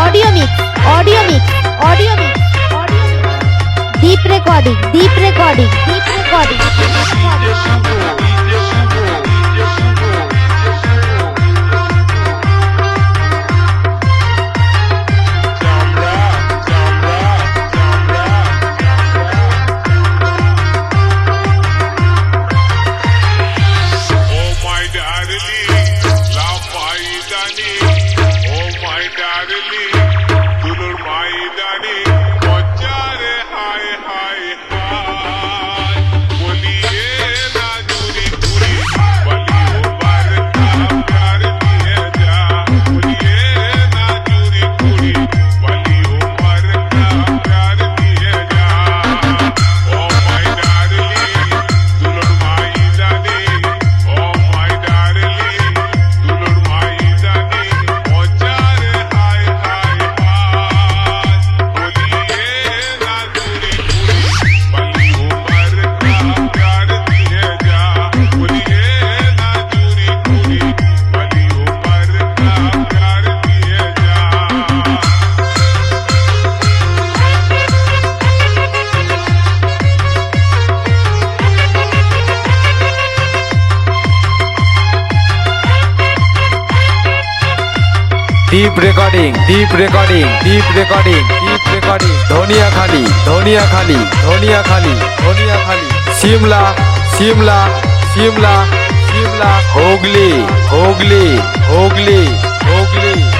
Audio mix audio mix audio mix deep recording deep recording deep recording deep recording deep recording deep recording deep recording Dhaniakhali Dhaniakhali Dhaniakhali Dhaniakhali Shimla Shimla Shimla Shimla Hooghly Hooghly Hooghly Hooghly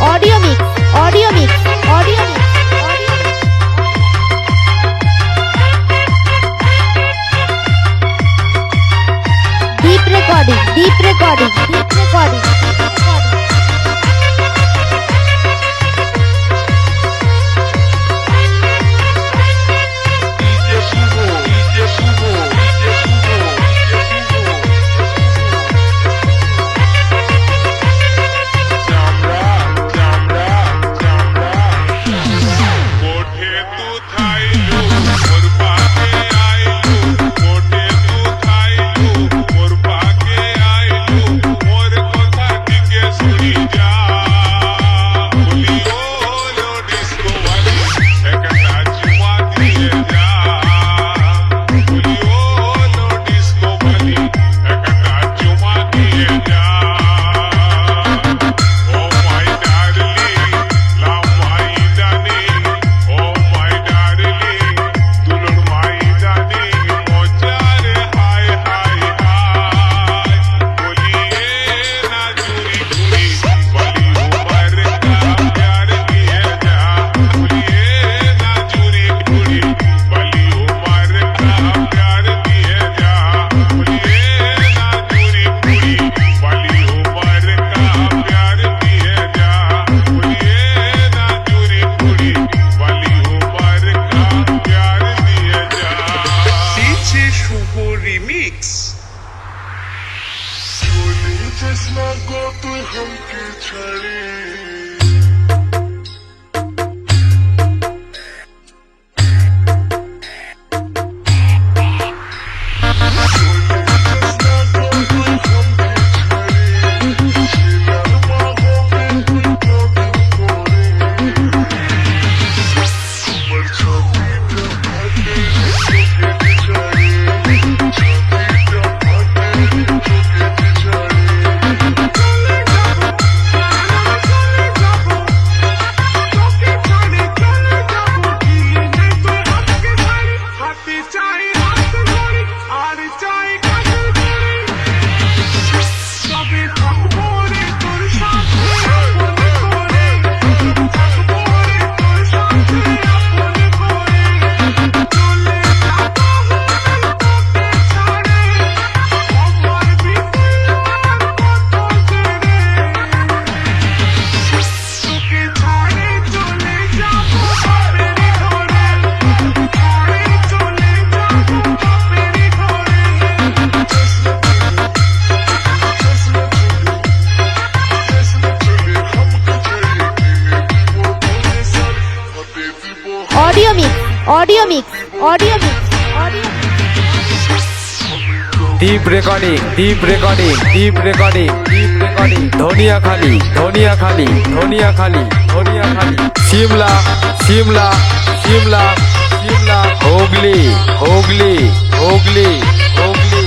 audio mix Audio mix, audio mix, audio mix, audio mix. Deep recording, deep recording, deep recording, deep recording. Dhaniakhali, Dhaniakhali, Dhaniakhali, Dhaniakhali. Shimla, Shimla, Shimla, Shimla. Hooghly, Hooghly, Hooghly, Hooghly.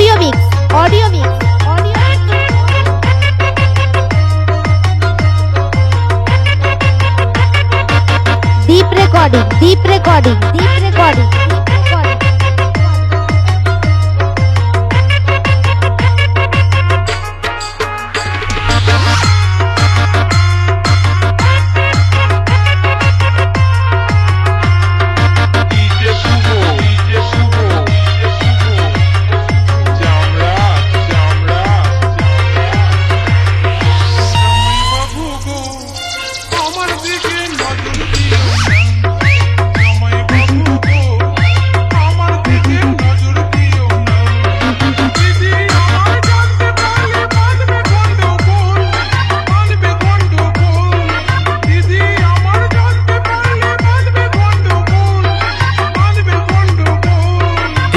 Audio mix audio mix audio deep recording deep recording deep recording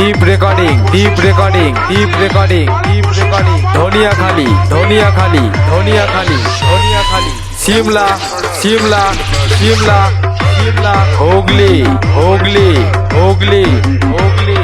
deep recording deep recording deep recording deep recording Dhaniakhali Dhaniakhali Dhaniakhali Dhaniakhali Shimla Shimla Shimla Shimla Hooghly Hooghly Hooghly Hooghly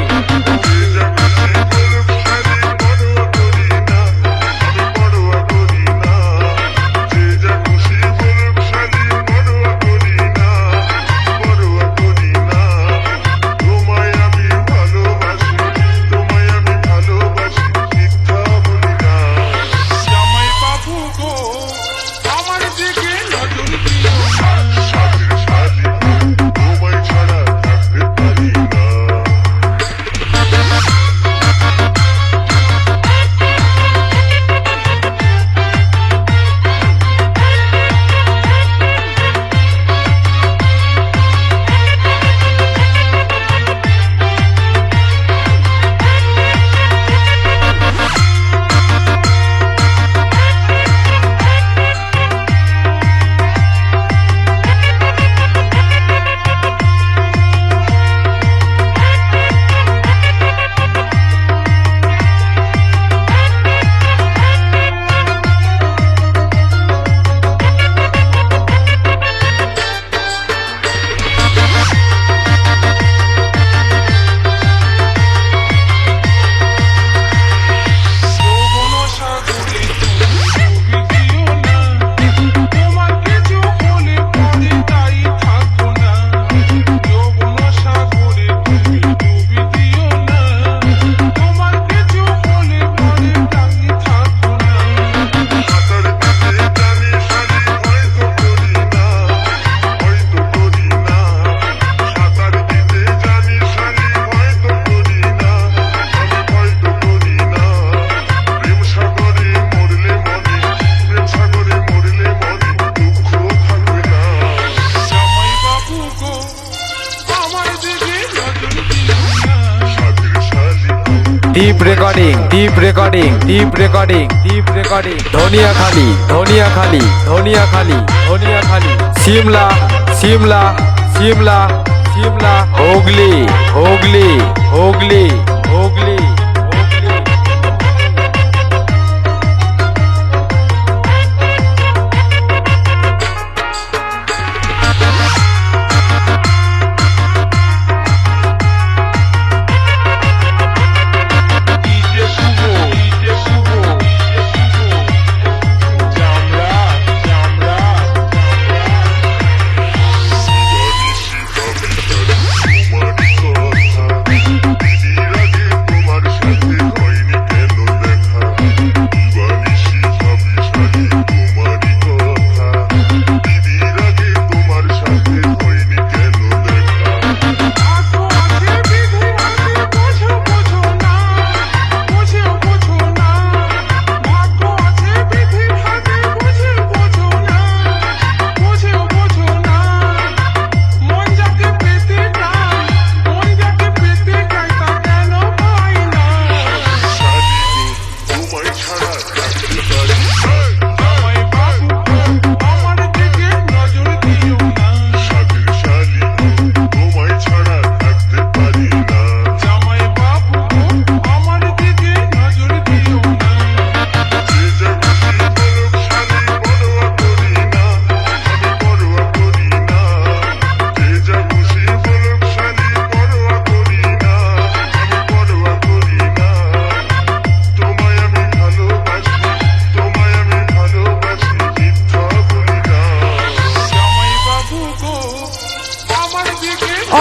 deep recording deep recording deep recording deep recording Dhaniakhali Dhaniakhali Dhaniakhali Dhaniakhali Shimla Shimla Shimla Shimla Hooghly Hooghly Hooghly Hooghly তোমার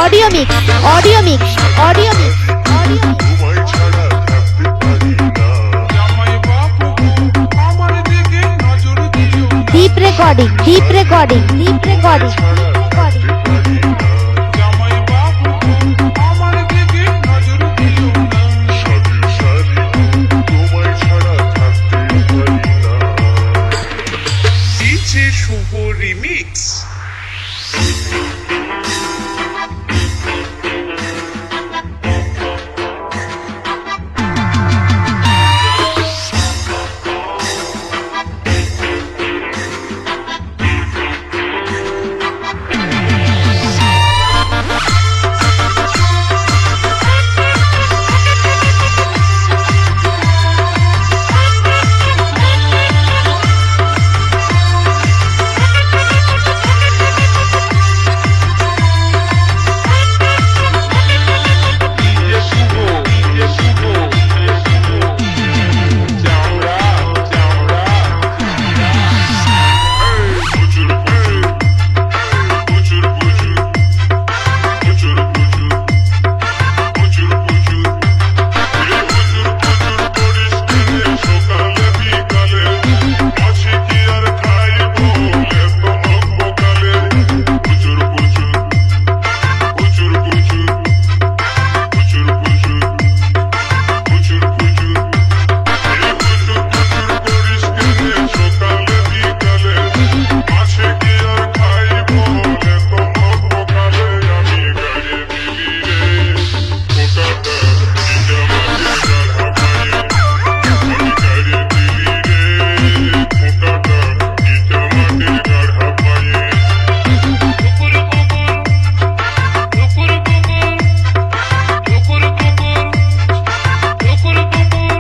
audio mix audio mix audio mix audio mix তোমায় ছাড়া থাকতে পারি না জামাই বাবু আমার দিকে নজর দিও না deep recording deep recording deep recording থাকতে পারি না জামাই বাবু আমার দিকে নজর দিও না সাথে সাথে তোমায় ছাড়া থাকতে পারি না ডিজে শুভ রিমিক্স ডিজে শুভ ডিজে শুভ ডিজে শুভ চামড়া চামড়া প্রচুর প্রচুর প্রচুর প্রচুর প্রচুর প্রচুর প্রচুর প্রচুর করিস কিনে সকালে বিকালে মাছি কি আর খাইব এত বকালে প্রচুর প্রচুর প্রচুর প্রচুর প্রচুর প্রচুর প্রচুর প্রচুর করিস কিনে সকালে বিকালে মাছি কি আর খাইব এত বকালে আমি গাড়ি দিলি রে ফোটাটা নিজা মাঝে গাড়া পায়ে আমি গাড়ি দিলি রে ফোটাটা নিজা মাঝে গাড়া পায়ে কুকুর কুকুর কুকুর কুকুর কুকুর কুকুর কুকুর কুকুর কুকুর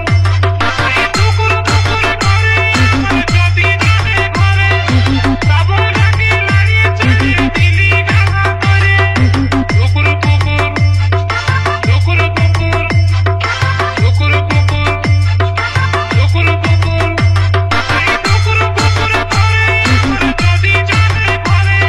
এই কুকুর কুকুর করে যদি জানে ঘরে বাবা নাকি লাড়িয়ে চালিয়ে দিলি গাধা করে কুকুর কুকুর কুকুর কুকুর কুকুর কুকুর কুকুর কুকুর কুকুর এই কুকুর কুকুর করে যদি জানে ঘরে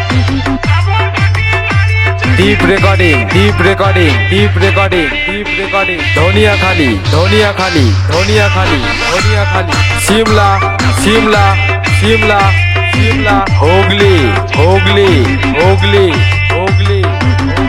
বাবা নাকি লাড়িয়ে চালিয়ে deep recording deep recording deep recording deep recording Dhaniakhali Dhaniakhali Dhaniakhali Dhaniakhali Shimla Shimla Shimla Shimla Hooghly Hooghly Hooghly Hooghly Hooghly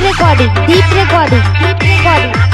recording, deep recording, deep recording.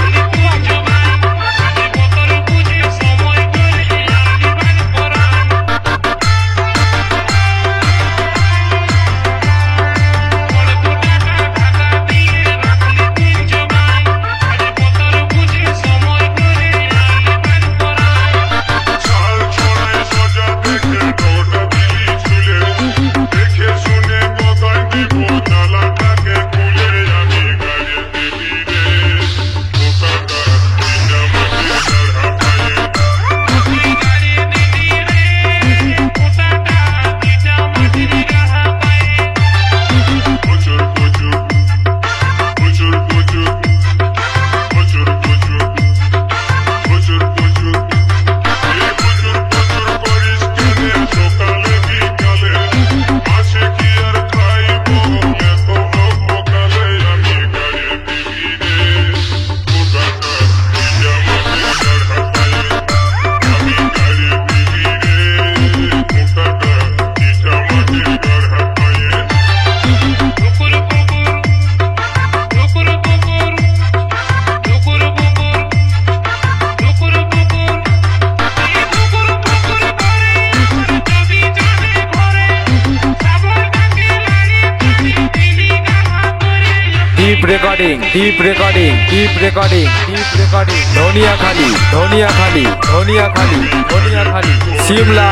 Recording deep recording deep recording deep recording Dhaniakhali Dhaniakhali Dhaniakhali Dhaniakhali Shimla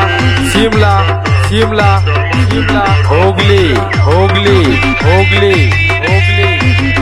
Shimla Shimla Shimla Hooghly Hooghly Hooghly Hooghly